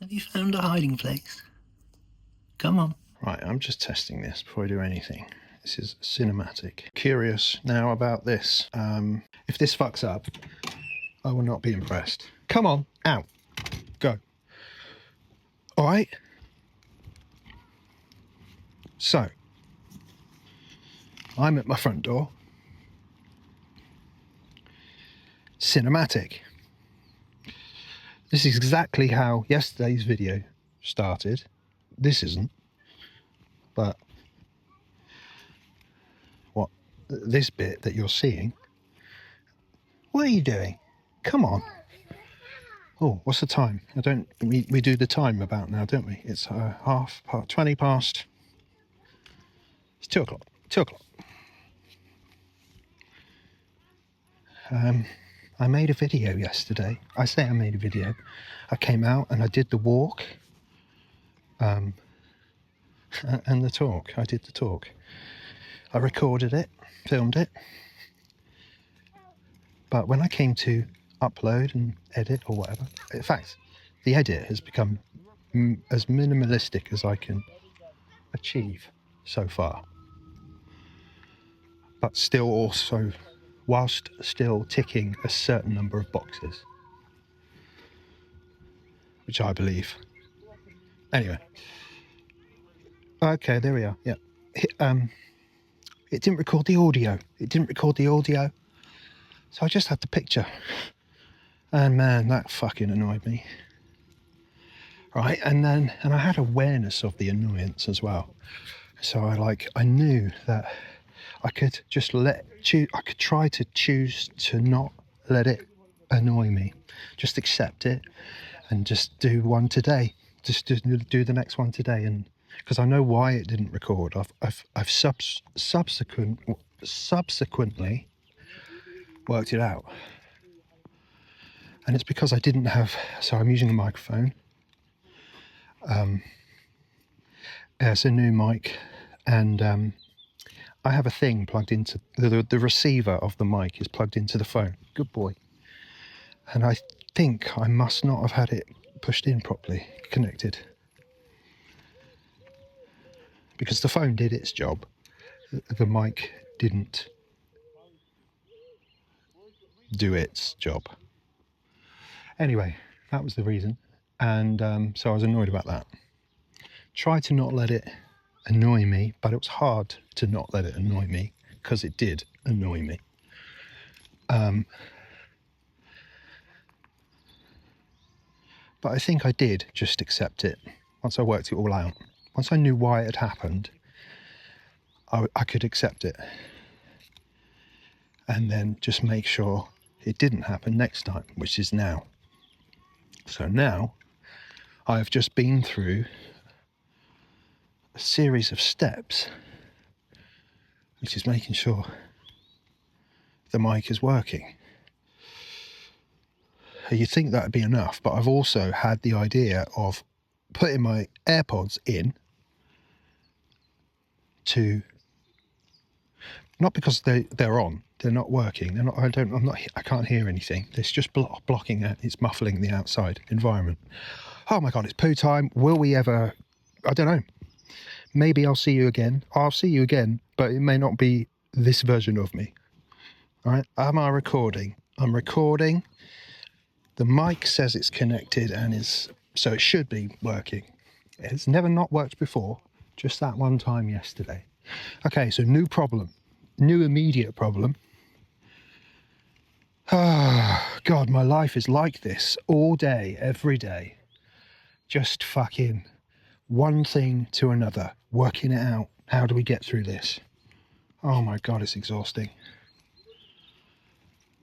Have you found a hiding place? Come on. Right, I'm just testing this before I do anything. This is cinematic. Curious now about this. If this fucks up, I will not be impressed. Come on, out. Go. All right. So, I'm at my front door. Cinematic. This is exactly how yesterday's video started. This isn't, but what this bit that you're seeing. What are you doing? Come on. Oh, what's the time? We do the time about now, don't we? It's 20 past. It's 2 o'clock. 2 o'clock. I made a video yesterday. I say I made a video. I came out and I did the walk. And the talk. I did the talk. I recorded it, filmed it. But when I came to upload and edit or whatever, in fact, the edit has become as minimalistic as I can achieve so far. But still also, whilst still ticking a certain number of boxes, which I believe. Anyway. Okay, there we are. Yeah. It didn't record the audio. So I just had the picture. And man, that fucking annoyed me. Right, and I had awareness of the annoyance as well. So I knew that I could just I could try to choose to not let it annoy me. Just accept it and just do one today. Just do the next one today, and because I know why it didn't record. I've subsequently worked it out. And it's because I didn't have, so I'm using a microphone. It's a new mic, and I have a thing plugged into, the receiver of the mic is plugged into the phone. Good boy. And I think I must not have had it pushed in properly, connected. Because the phone did its job. The mic didn't do its job. Anyway, that was the reason. And so I was annoyed about that. Tried to not let it annoy me, but it was hard to not let it annoy me because it did annoy me. But I think I did just accept it once I worked it all out. Once I knew why it had happened, I could accept it. And then just make sure it didn't happen next time, which is now. So now I've just been through a series of steps, which is making sure the mic is working. You'd think that'd be enough, but I've also had the idea of putting my AirPods in to, not because they're on, they're not working, they're not, I can't hear anything. It's just blocking it, it's muffling the outside environment. Oh my God, it's poo time. Will we ever, I don't know. Maybe I'll see you again, but it may not be this version of me. All right, am I recording? I'm recording. The mic says it's connected so it should be working. It's never not worked before, just that one time yesterday. Okay, so new immediate problem. Ah, God, my life is like this all day, every day. Just fucking one thing to another, working it out. How do we get through this? Oh my God, it's exhausting.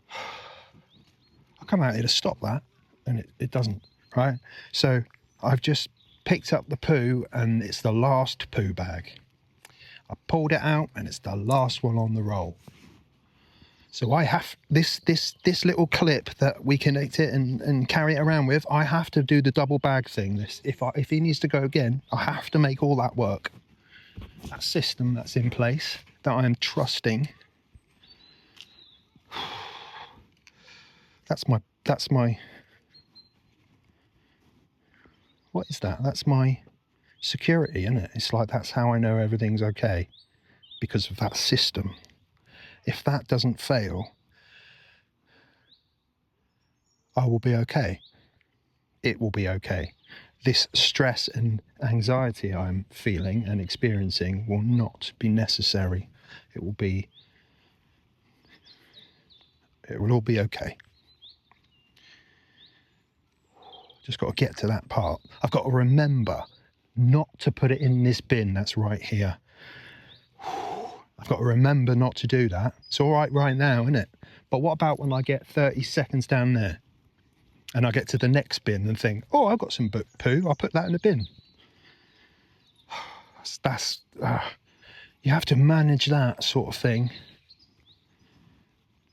I come out here to stop that, and it doesn't, right? So I've just picked up the poo, and it's the last poo bag. I pulled it out, and it's the last one on the roll. So I have this little clip that we connect it and carry it around with. I have to do the double bag thing. If he needs to go again, I have to make all that work. That system that's in place that I am trusting. That's my What is that? That's my security, isn't it? It's like that's how I know everything's okay, because of that system. If that doesn't fail, I will be okay. It will be okay. This stress and anxiety I'm feeling and experiencing will not be necessary. It will all be okay. Just got to get to that part. I've got to remember not to put it in this bin that's right here. I've got to remember not to do that. It's all right now, isn't it? But what about when I get 30 seconds down there and I get to the next bin and think, oh, I've got some poo, I'll put that in the bin. You have to manage that sort of thing.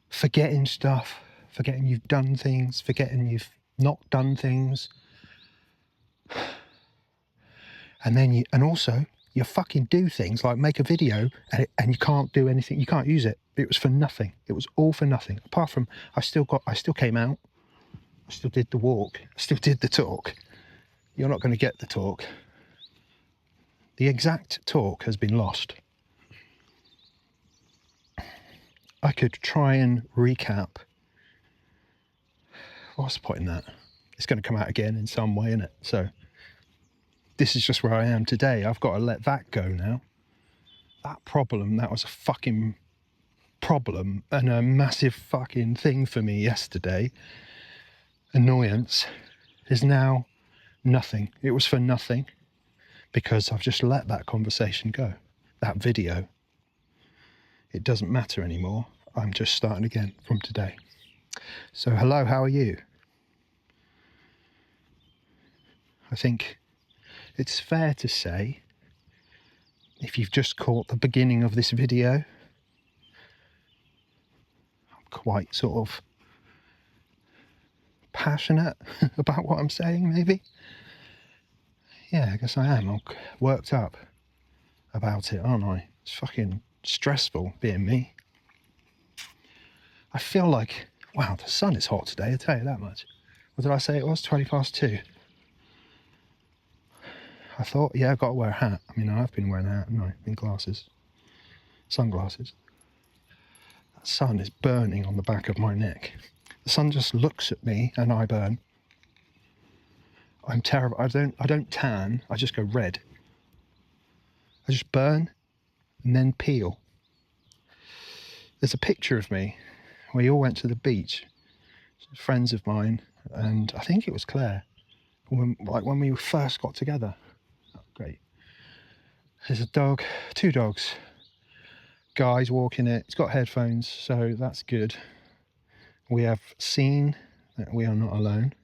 Forgetting stuff, forgetting you've done things, forgetting you've not done things. And then also you fucking do things like make a video and you can't do anything. You can't use it. It was for nothing. It was all for nothing. Apart from I still came out. I still did the walk. I still did the talk. You're not going to get the talk. The exact talk has been lost. I could try and recap. What's the point in that? It's going to come out again in some way, isn't it? So this is just where I am today. I've got to let that go now. That problem, that was a fucking problem and a massive fucking thing for me yesterday. Annoyance is now nothing. It was for nothing because I've just let that conversation go. That video. It doesn't matter anymore. I'm just starting again from today. So hello, how are you? I think it's fair to say, if you've just caught the beginning of this video, I'm quite sort of passionate about what I'm saying, maybe. Yeah, I guess I am. I'm worked up about it, aren't I? It's fucking stressful being me. I feel like, wow, the sun is hot today, I'll tell you that much. What did I say it was? 2:20. I thought, yeah, I've got to wear a hat. I mean, I've been wearing a hat, haven't I? In glasses. Sunglasses. That sun is burning on the back of my neck. The sun just looks at me and I burn. I'm terrible. I don't tan, I just go red. I just burn and then peel. There's a picture of me. We all went to the beach, friends of mine, and I think it was Claire, when we first got together. Oh, great. There's a dog, 2 dogs, guys walking it. It's got headphones, so that's good. We have seen that we are not alone.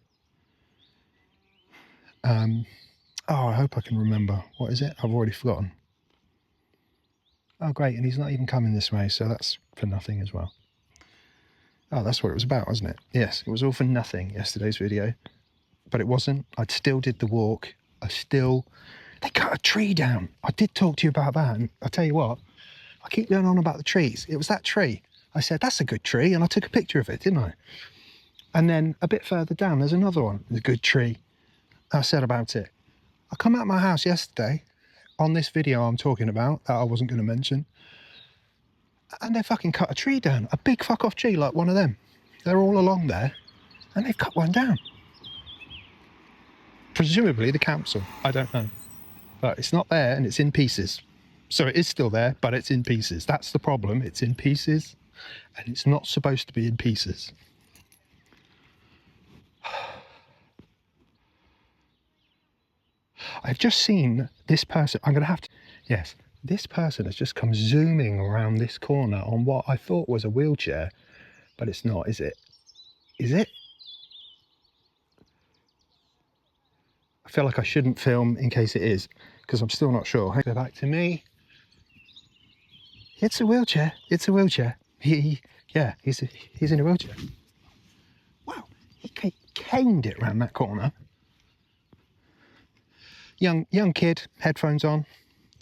I hope I can remember. What is it? I've already forgotten. Oh, great, and he's not even coming this way, so that's for nothing as well. Oh, that's what it was about, wasn't it? Yes, it was all for nothing, yesterday's video. But it wasn't. I still did the walk. They cut a tree down. I did talk to you about that, and I tell you what, I keep going on about the trees. It was that tree. I said, that's a good tree, and I took a picture of it, didn't I? And then a bit further down, there's another one, a good tree. I said about it. I come out of my house yesterday, on this video I'm talking about, that I wasn't going to mention, and they fucking cut a tree down, a big fuck off tree like one of them. They're all along there, and they've cut one down. Presumably the council, I don't know. But it's not there and it's in pieces. So it is still there, but it's in pieces. That's the problem, it's in pieces, and it's not supposed to be in pieces. I've just seen this person, I'm gonna have to, yes, this person has just come zooming around this corner on what I thought was a wheelchair, but it's not, is it? Is it? I feel like I shouldn't film in case it is, because I'm still not sure. Go back to me. It's a wheelchair. It's a wheelchair. He's in a wheelchair. Wow, he caned it round that corner. Young kid, headphones on.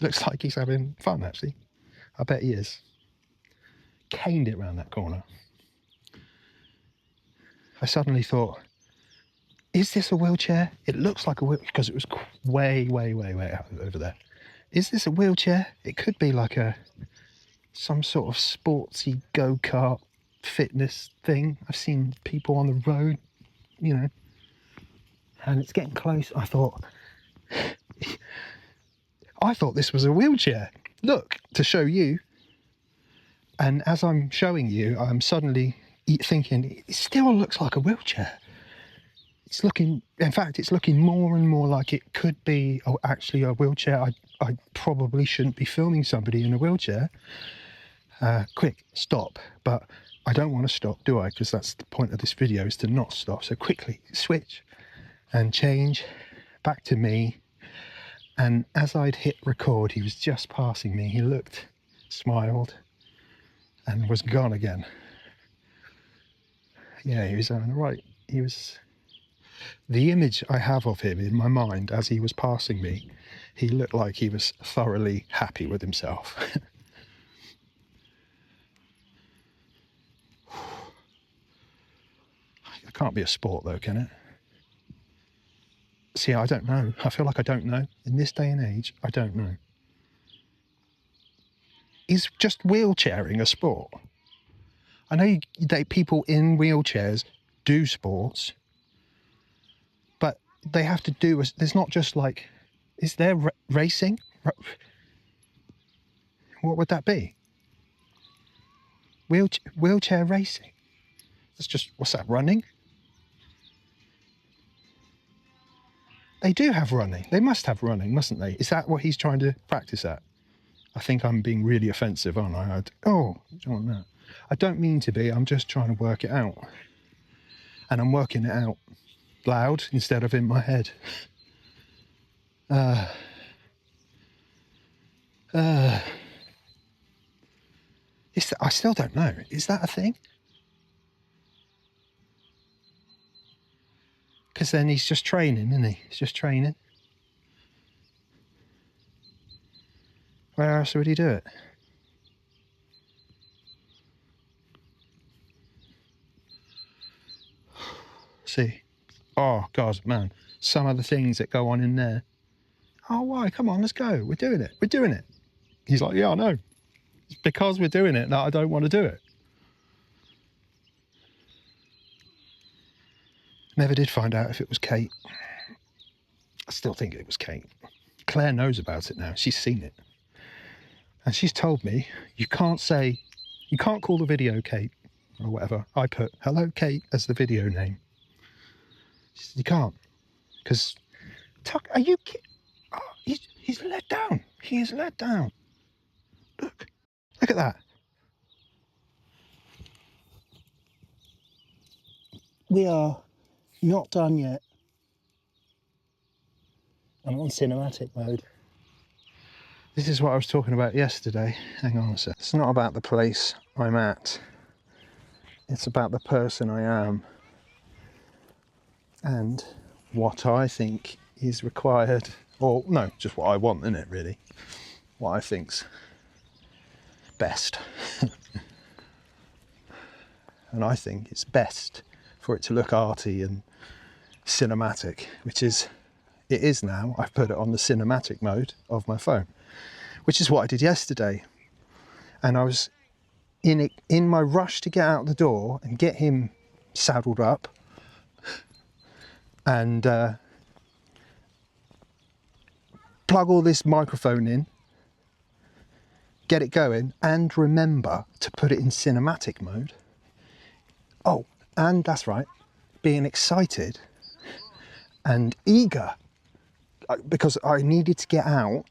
Looks like he's having fun, actually. I bet he is. Caned it round that corner. I suddenly thought, Is this a wheelchair? It looks like a wheelchair because it was way out over there. Is this a wheelchair? It could be like some sort of sportsy go-kart fitness thing. I've seen people on the road, you know, and it's getting close. I thought this was a wheelchair. Look, to show you. And as I'm showing you, I'm suddenly thinking, it still looks like a wheelchair. In fact, it's looking more and more like it could be actually a wheelchair. I probably shouldn't be filming somebody in a wheelchair. Quick, stop. But I don't want to stop, do I? Because that's the point of this video, is to not stop. So quickly switch and change back to me. And as I'd hit record, he was just passing me. He looked, smiled, and was gone again. Yeah, he was right. He was... The image I have of him in my mind as he was passing me, he looked like he was thoroughly happy with himself. It can't be a sport though, can it? See, I don't know. I feel like I don't know. In this day and age, I don't know. Is just wheelchairing a sport? I know people in wheelchairs do sports, but they have to do... There's not just like... Is there racing? What would that be? Wheelchair racing? That's just... What's that, running? They do have running. They must have running, mustn't they? Is that what he's trying to practice at? I think I'm being really offensive, aren't I? Oh, I don't want that. I don't mean to be. I'm just trying to work it out. And I'm working it out loud instead of in my head. I still don't know. Is that a thing? Because then he's just training, isn't he? He's just training. Where else would he do it? See? Oh, God, man. Some of the things that go on in there. Oh, why? Come on, let's go. We're doing it. We're doing it. He's like, yeah, I know. It's because we're doing it that I don't want to do it. Never did find out if it was Kate. I still think it was Kate. Claire knows about it now. She's seen it. And she's told me, you can't call the video Kate or whatever. I put hello Kate as the video name. She said, you can't. Because, Tuck, are you kidding? Oh, he's let down. He is let down. Look at that. We are not done yet. I'm on cinematic mode. This is what I was talking about yesterday. Hang on a sec. It's not about the place I'm at. It's about the person I am. And what I think is required. Or, no, just what I want, isn't it, really? What I think's best. And I think it's best for it to look arty and cinematic, which is... It is now. I've put it on the cinematic mode of my phone, which is what I did yesterday. And I was in my rush to get out the door and get him saddled up and plug all this microphone in, get it going, and remember to put it in cinematic mode. Oh, and that's right, being excited and eager, because I needed to get out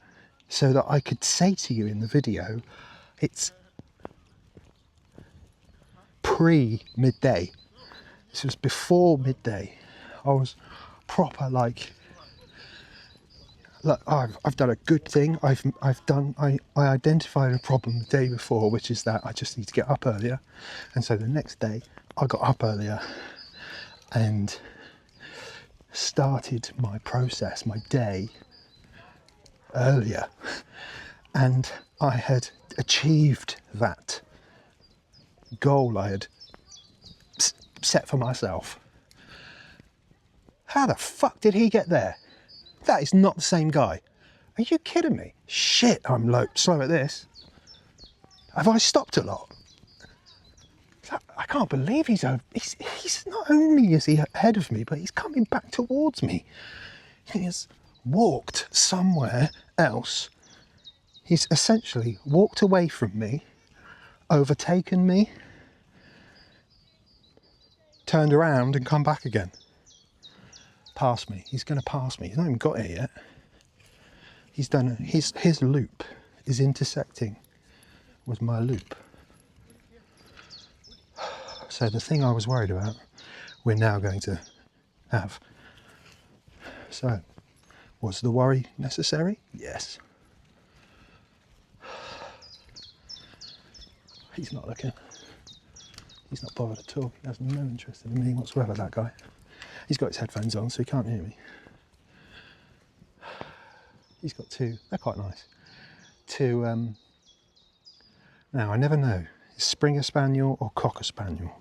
so that I could say to you in the video, it's pre-midday. This was before midday. I was proper like, look, I've done a good thing. I identified a problem the day before, which is that I just need to get up earlier. And so the next day I got up earlier and started my process, my day earlier, and I had achieved that goal I had set for myself. How the fuck did he get there? That is not the same guy. Are you kidding me? Shit, I'm slow at this. Have I stopped a lot? I can't believe he's not only is he ahead of me, but he's coming back towards me. He has walked somewhere else. He's essentially walked away from me, overtaken me, turned around and come back again. Past me. He's going to pass me. He's not even got here yet. He's done his loop is intersecting with my loop. So the thing I was worried about, we're now going to have. So, was the worry necessary? Yes. He's not looking. He's not bothered at all. He has no interest in me whatsoever, that guy. He's got his headphones on, so he can't hear me. He's got two. They're quite nice. Two, now I never know. Springer Spaniel or Cocker Spaniel.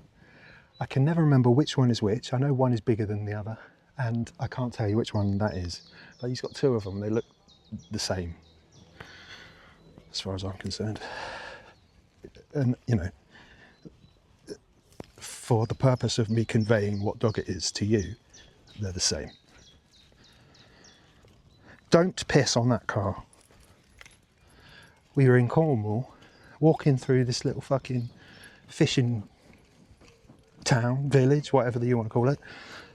I can never remember which one is which. I know one is bigger than the other, and I can't tell you which one that is. But he's got two of them. They look the same, as far as I'm concerned. And, you know, for the purpose of me conveying what dog it is to you, they're the same. Don't piss on that car. We were in Cornwall, walking through this little fucking fishing town, village, whatever you want to call it,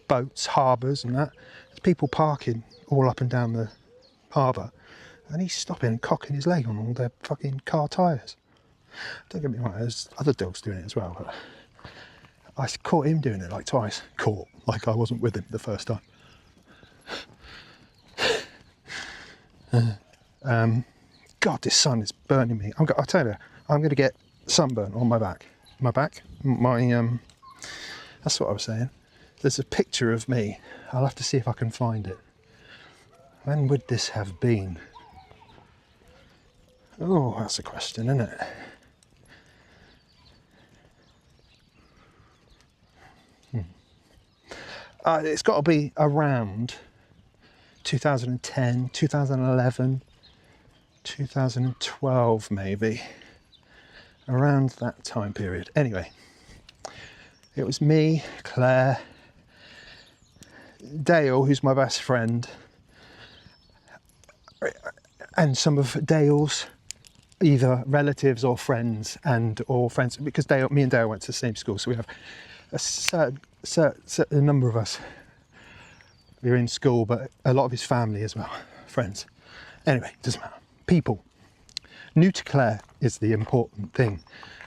boats, harbours and that. There's people parking all up and down the harbour, and he's stopping and cocking his leg on all their fucking car tyres. Don't get me wrong, there's other dogs doing it as well, but I caught him doing it like twice. Caught, like I wasn't with him the first time. God, this sun is burning me. I'll tell you, I'm going to get sunburn on my back. That's what I was saying. There's a picture of me. I'll have to see if I can find it. When would this have been? Oh, that's a question, isn't it? It's got to be around 2010, 2011, 2012 maybe. Around that time period. Anyway, it was me, Claire, Dale, who's my best friend, and some of Dale's either relatives or friends, because me and Dale went to the same school, so we have a certain number of us. We were in school, but a lot of his family as well, friends. Anyway, doesn't matter. People. New to Claire is the important thing.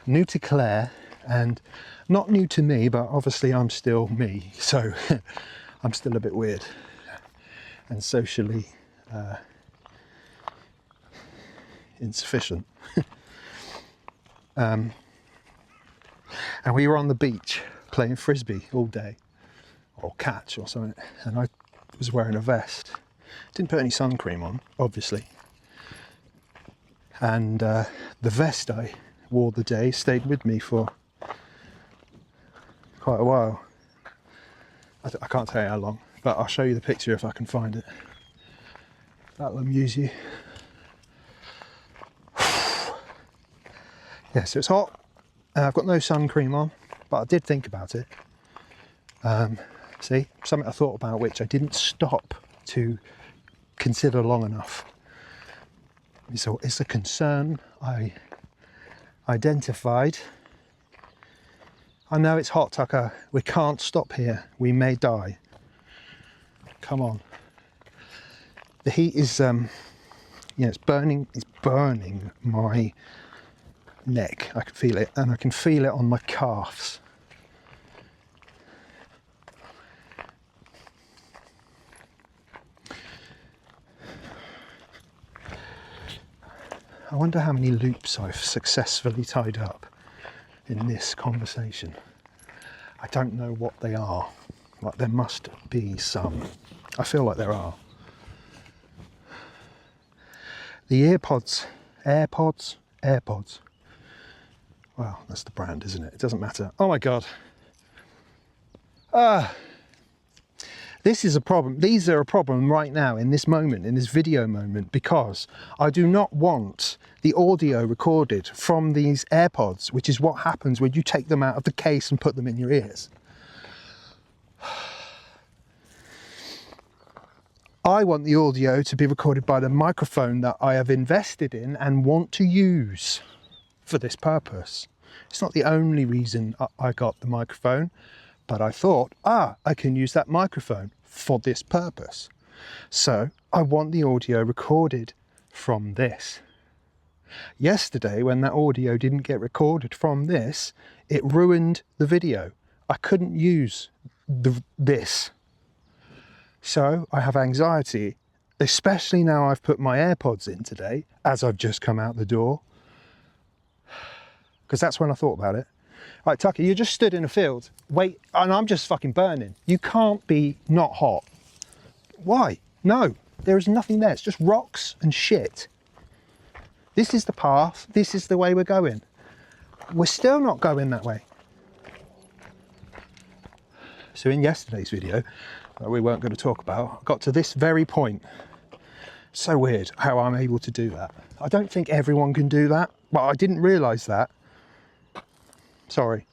New to Claire, and not new to me, but obviously I'm still me, so I'm still a bit weird and socially insufficient. And we were on the beach playing frisbee all day, or catch or something, and I was wearing a vest. Didn't put any sun cream on, obviously. And the vest I wore the day stayed with me for quite a while. I can't tell you how long, but I'll show you the picture if I can find it. That'll amuse you. Yeah, so it's hot. I've got no sun cream on, but I did think about it. See, something I thought about which I didn't stop to consider long enough. So it's a concern I identified. I know it's hot, Tucker. We can't stop here. We may die. Come on. The heat is, it's burning. It's burning my neck. I can feel it, and I can feel it on my calves. I wonder how many loops I've successfully tied up in this conversation. I don't know what they are. Like, there must be some. I feel like there are. The AirPods. Well, that's the brand, isn't it? It doesn't matter. Oh my God. This is a problem. These are a problem right now in this moment, in this video moment, because I do not want the audio recorded from these AirPods, which is what happens when you take them out of the case and put them in your ears. I want the audio to be recorded by the microphone that I have invested in and want to use for this purpose. It's not the only reason I got the microphone, but I thought, I can use that microphone for this purpose. So I want the audio recorded from this. Yesterday, when that audio didn't get recorded from this, it ruined the video. I couldn't use this. So I have anxiety, especially now I've put my AirPods in today, as I've just come out the door. Because that's when I thought about it. Right, Tucker, you just stood in a field, wait, and I'm just fucking burning. You can't be not hot. Why? No, there is nothing there. It's just rocks and shit. This is the path. This is the way we're going. We're still not going that way. So in yesterday's video, that we weren't going to talk about, I got to this very point. So weird how I'm able to do that. I don't think everyone can do that, but I didn't realise that. Sorry.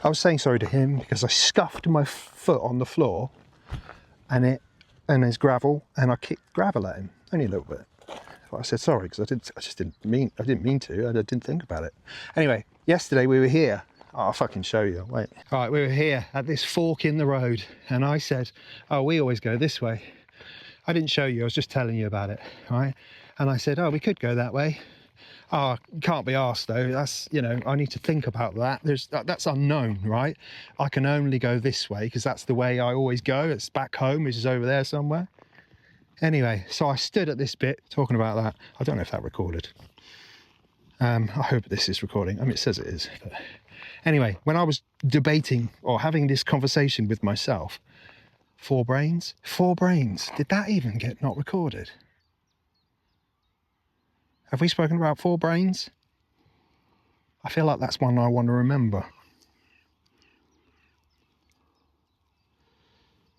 I was saying sorry to him because I scuffed my foot on the floor and there's gravel, and I kicked gravel at him, only a little bit. But I said sorry because I didn't mean to, I didn't think about it. Anyway, yesterday we were here. I'll fucking show you, wait. All right, we were here at this fork in the road, and I said, oh, we always go this way. I didn't show you, I was just telling you about it, right? And I said, oh, we could go that way. Oh, can't be arsed though. That's, you know, I need to think about that. That's unknown, right? I can only go this way because that's the way I always go. It's back home, which is over there somewhere. Anyway, so I stood at this bit talking about that. I don't know if that recorded. I hope this is recording. I mean, it says it is. But anyway, when I was debating or having this conversation with myself, 4 brains? 4 brains. Did that even get not recorded? Have we spoken about 4 brains? I feel like that's one I want to remember.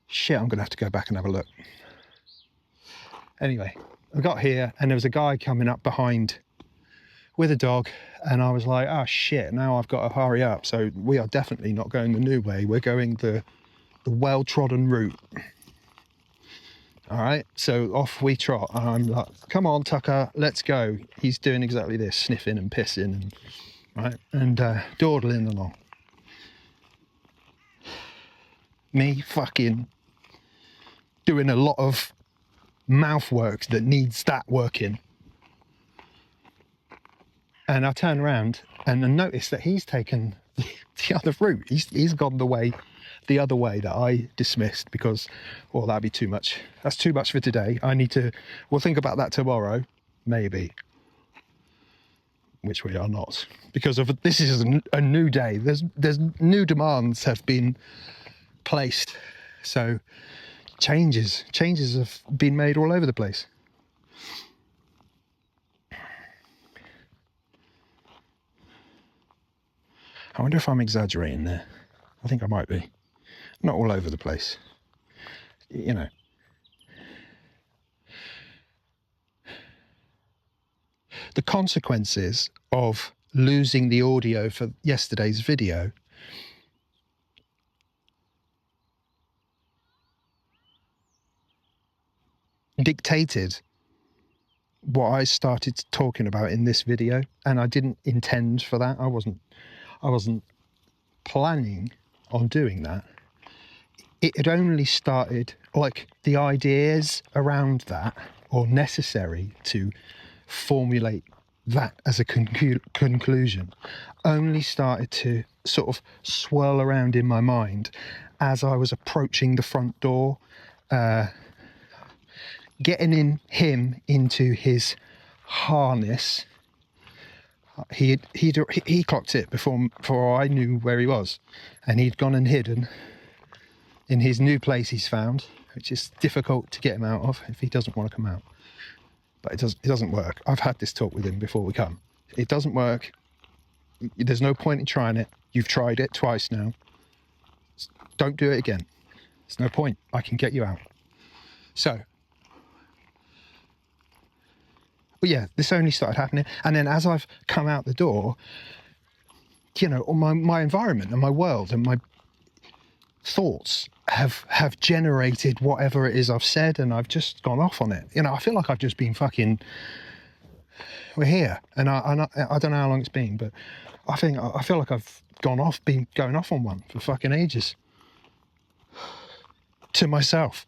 Shit, I'm going to have to go back and have a look. Anyway, I got here and there was a guy coming up behind with a dog, and I was like, oh shit, now I've got to hurry up. So we are definitely not going the new way. We're going the well-trodden route. All right, so off we trot. I'm like, come on, Tucker, let's go. He's doing exactly this, sniffing and pissing, and dawdling along. Me fucking doing a lot of mouth work that needs that working. And I turn around and I notice that he's taken the other route. He's gone the other way that I dismissed because, well, that'd be too much. That's too much for today. We'll think about that tomorrow, maybe. Which we are not, because of this is a new day. There's new demands have been placed, so changes have been made all over the place. I wonder if I'm exaggerating there. I think I might be. Not all over the place, you know. The consequences of losing the audio for yesterday's video dictated what I started talking about in this video, and I didn't intend for that. I wasn't planning on doing that. It had only started, like, the ideas around that, or necessary to formulate that as a conclusion, only started to sort of swirl around in my mind as I was approaching the front door, getting him into his harness. He clocked it before I knew where he was, and he'd gone and hidden in his new place he's found, which is difficult to get him out of if he doesn't want to come out. But it doesn't work. I've had this talk with him before we come. It doesn't work. There's no point in trying it. You've tried it twice now. Don't do it again. There's no point. I can get you out. So, but yeah, this only started happening. And then as I've come out the door, you know, my environment and my world and my thoughts have generated whatever it is I've said, and I've just gone off on it. You know, I feel like I've just been fucking, we're here. And I don't know how long it's been, but I feel like I've been going off on one for fucking ages. To myself.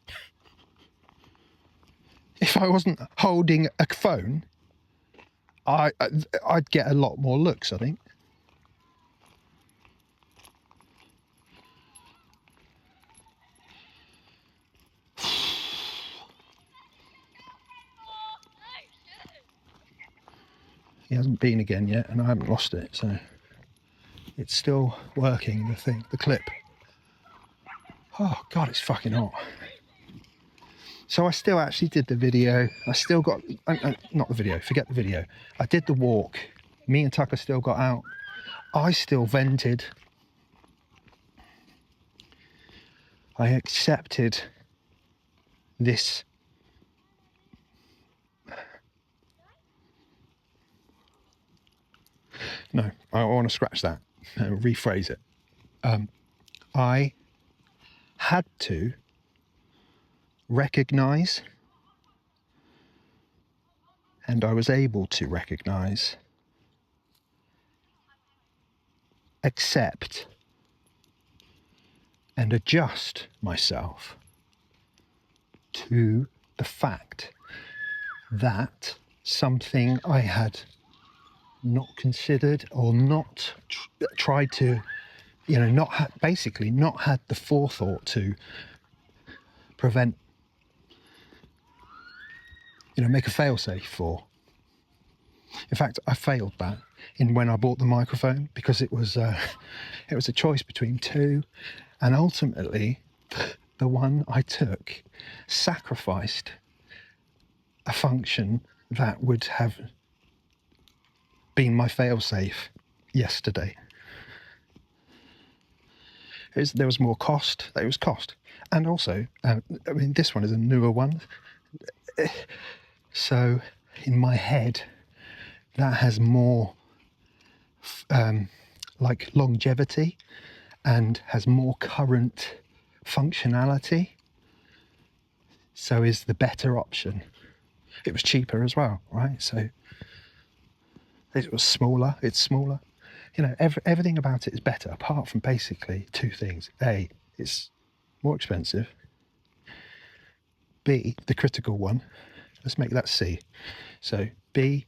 If I wasn't holding a phone, I'd get a lot more looks, I think. He hasn't been again yet, and I haven't lost it, so it's still working, the clip. Oh God, it's fucking hot. So I still actually did the video. I still got, not the video, forget the video. I did the walk. Me and Tucker still got out. I still vented. I accepted this. No, I want to scratch that and rephrase it. I had to recognize, and I was able to recognize, accept, and adjust myself to the fact that something I had not considered or not tried to, you know, basically not had the forethought to prevent, you know, make a fail-safe for. In fact, I failed that when I bought the microphone, because it was a choice between two, and ultimately the one I took sacrificed a function that would have been my fail-safe yesterday. There was more cost. It was cost, and also, I mean, this one is a newer one, so in my head, that has more like longevity and has more current functionality. So is the better option. It was cheaper as well, right? So it was smaller. It's smaller. You know, everything about it is better, apart from basically two things. A, it's more expensive. B, the critical one. Let's make that C. So B,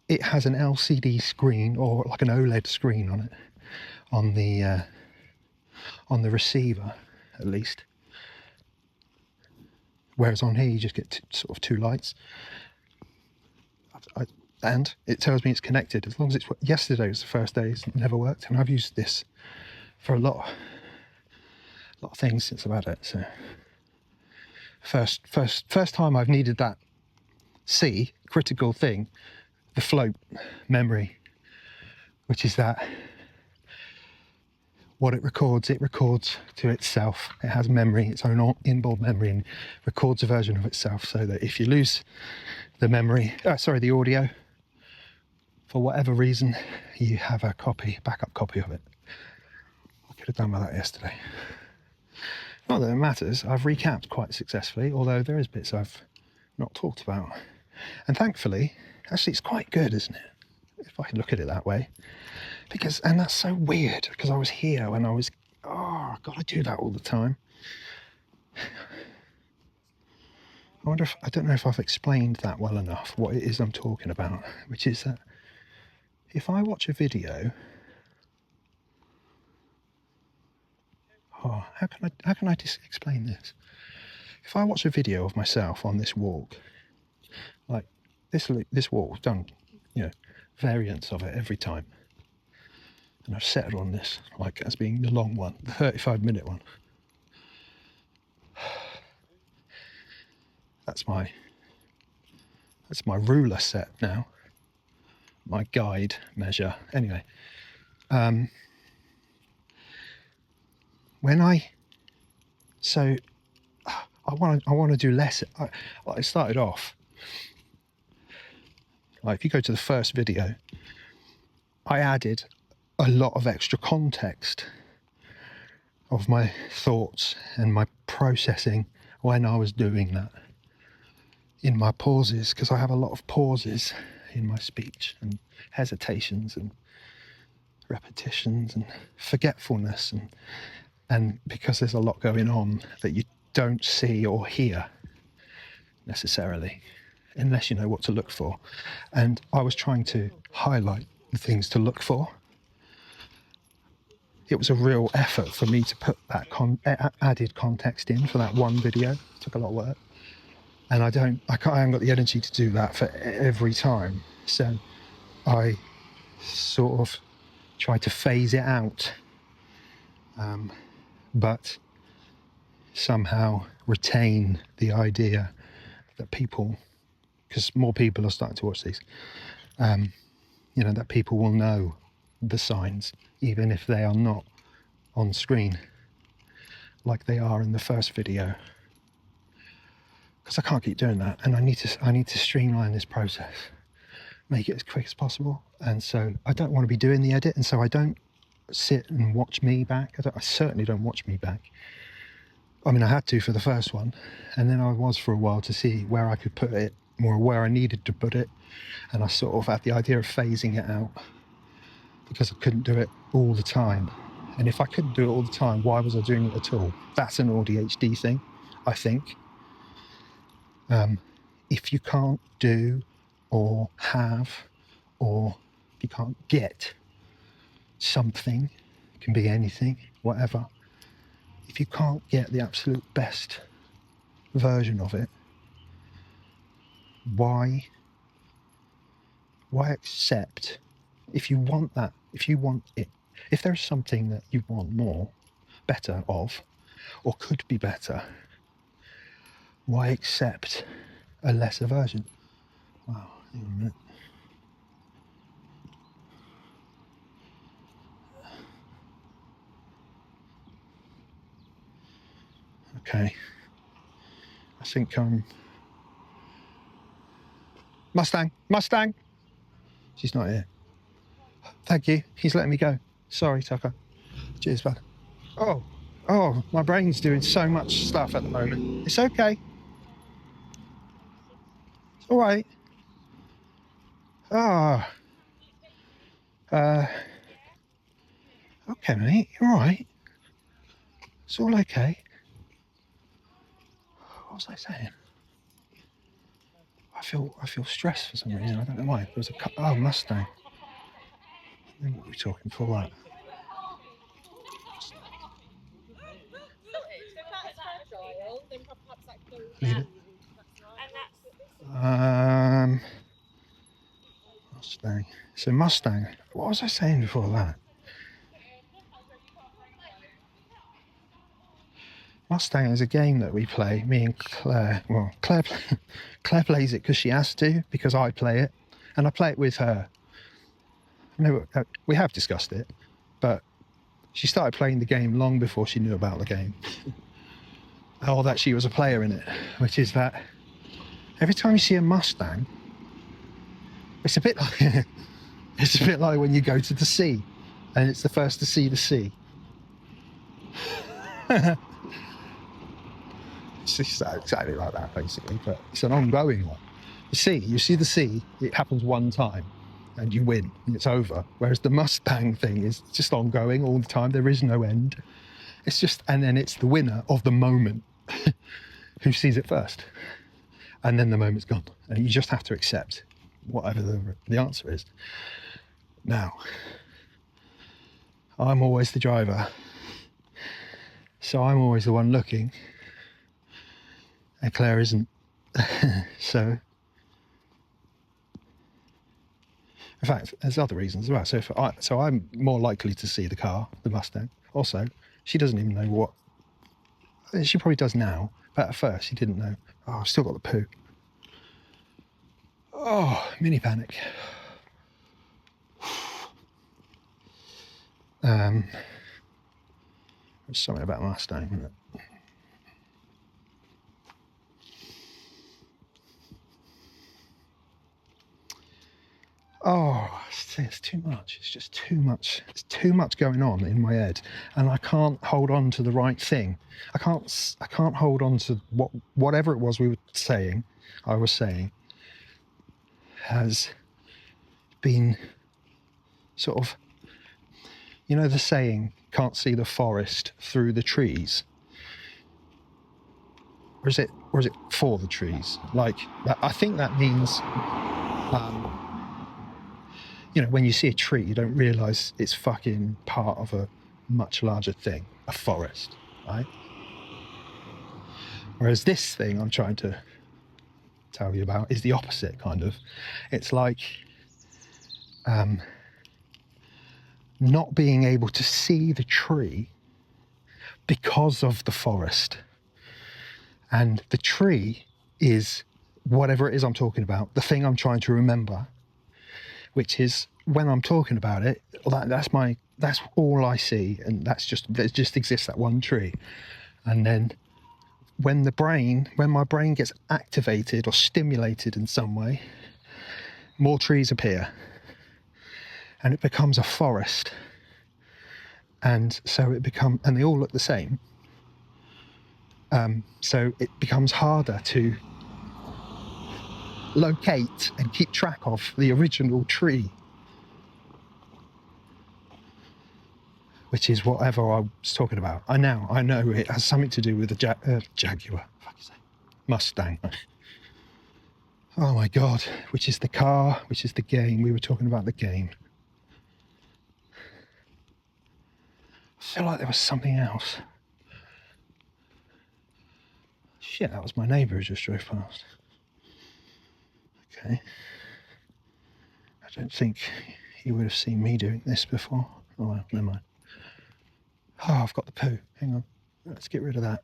it has an LCD screen, or like an OLED screen on it, on the receiver, at least. Whereas on here, you just get sort of two lights. And it tells me it's connected. As long as it's, yesterday was the first day, it's never worked, and I've used this for a lot of things since I've had it. So first time I've needed that C, critical thing, the float memory, which is that what it records to itself. It has memory, its own inboard memory, and records a version of itself, so that if you lose the the audio, for whatever reason, you have a backup copy of it. I could have done with that yesterday. Not that it matters. I've recapped quite successfully, although there is bits I've not talked about. And thankfully, actually, it's quite good, isn't it? If I can look at it that way. And that's so weird, because I was here when I God, I do that all the time. I don't know if I've explained that well enough, what it is I'm talking about, which is that if I watch a video, how can I just explain this? If I watch a video of myself on this walk, like this walk, I've done, you know, variants of it every time, and I've settled on this like as being the long one, the 35-minute one. That's my ruler set now, my guide measure. Anyway, so I want to do less. I started off, like, if you go to the first video, I added a lot of extra context of my thoughts and my processing when I was doing that in my pauses, because I have a lot of pauses in my speech and hesitations and repetitions and forgetfulness, and because there's a lot going on that you don't see or hear necessarily unless you know what to look for. And I was trying to highlight the things to look for. It was a real effort for me to put that added context in for that one video. It took a lot of work, and I haven't got the energy to do that for every time. So I sort of tried to phase it out, but somehow retain the idea that people, because more people are starting to watch these, that people will know the signs, even if they are not on screen, like they are in the first video. Because I can't keep doing that, and I need to streamline this process, make it as quick as possible. And so I don't want to be doing the edit, and so I don't sit and watch me back. I certainly don't watch me back. I mean, I had to for the first one, and then I was for a while to see where I could put it, or where I needed to put it, and I sort of had the idea of phasing it out because I couldn't do it all the time. And if I couldn't do it all the time, why was I doing it at all? That's an AuDHD thing, I think. If you can't do or have, or if you can't get something, it can be anything, whatever. If you can't get the absolute best version of it, why accept? If you want that, if you want it, if there's something that you want more, better of, or could be better, why accept a lesser version? Wow, hang on a minute. Okay, I think Mustang. She's not here. Thank you. He's letting me go. Sorry, Tucker. Cheers, bud. Oh, my brain's doing so much stuff at the moment. It's okay. It's all right. Okay, mate. You're all right. It's all okay. What was I saying? I feel stressed for some reason. I don't know why. There was a Mustang. Then what were we talking for? What? Leave it. Mustang. So Mustang. What was I saying before that? Mustang is a game that we play, me and Claire. Well, Claire plays it because she has to, because I play it, and I play it with her. No, we have discussed it, but she started playing the game long before she knew about the game, or that she was a player in it, which is that every time you see a Mustang, it's a bit like when you go to the sea, and it's the first to see the sea. It's exactly like that, basically, but it's an ongoing one. You see the sea, it happens one time, and you win, and it's over. Whereas the Mustang thing is just ongoing all the time. There is no end. It's just, and then it's the winner of the moment who sees it first, and then the moment's gone, and you just have to accept whatever the answer is. Now, I'm always the driver, so I'm always the one looking, and Claire isn't. So, in fact, there's other reasons as well. So I'm more likely to see the car, the Mustang. Also, she doesn't even know what. She probably does now, but at first she didn't know. Oh, I've still got the poo. Oh, mini panic. There's something about Mustang, isn't it? Oh, it's too much. It's just too much. It's too much going on in my head, and I can't hold on to the right thing. I can't hold on to whatever it was I was saying has been sort of, you know, the saying, can't see the forest through the trees. Or is it for the trees? Like, I think that means, you know, when you see a tree, you don't realise it's fucking part of a much larger thing, a forest, right? Whereas this thing I'm trying to tell you about is the opposite, kind of. It's like not being able to see the tree because of the forest. And the tree is whatever it is I'm talking about, the thing I'm trying to remember, which is when I'm talking about it, that's all I see, and there just exists that one tree. And then when my brain gets activated or stimulated in some way, more trees appear, and it becomes a forest. And so and they all look the same. So it becomes harder to locate and keep track of the original tree, which is whatever I was talking about. I know it has something to do with the Jaguar, Mustang. Oh my God, which is the car, which is the game. We were talking about the game. I feel like there was something else. Shit, that was my neighbour who just drove past. Okay. I don't think he would have seen me doing this before. Oh well, never mind. Oh, I've got the poo. Hang on. Let's get rid of that.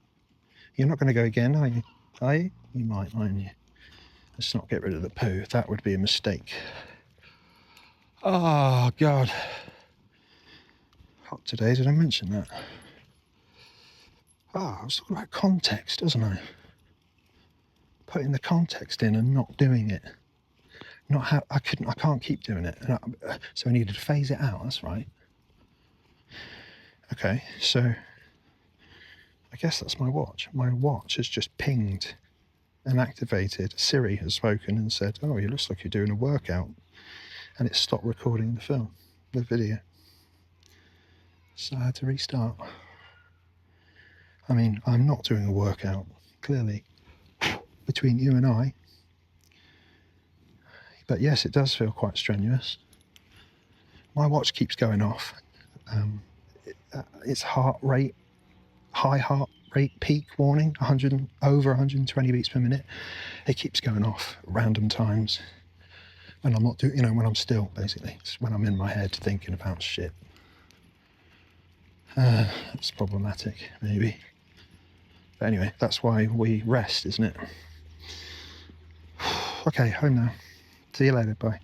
You're not going to go again, are you? Are you? You might, mightn't you? Let's not get rid of the poo. That would be a mistake. Oh, God. Hot today, did I mention that? Oh, I was talking about context, wasn't I? Putting the context in and not doing it. I can't keep doing it. So I needed to phase it out, that's right. Okay, so I guess that's my watch. My watch has just pinged and activated. Siri has spoken and said, oh, it looks like you're doing a workout. And it stopped recording the video. So I had to restart. I mean, I'm not doing a workout, clearly, between you and I. But yes, it does feel quite strenuous. My watch keeps going off. Its high heart rate peak warning, over 120 beats per minute. It keeps going off at random times. When I'm not doing, when I'm still, basically. It's when I'm in my head thinking about shit. It's problematic, maybe. But anyway, that's why we rest, isn't it? Okay, home now. See you later, bye.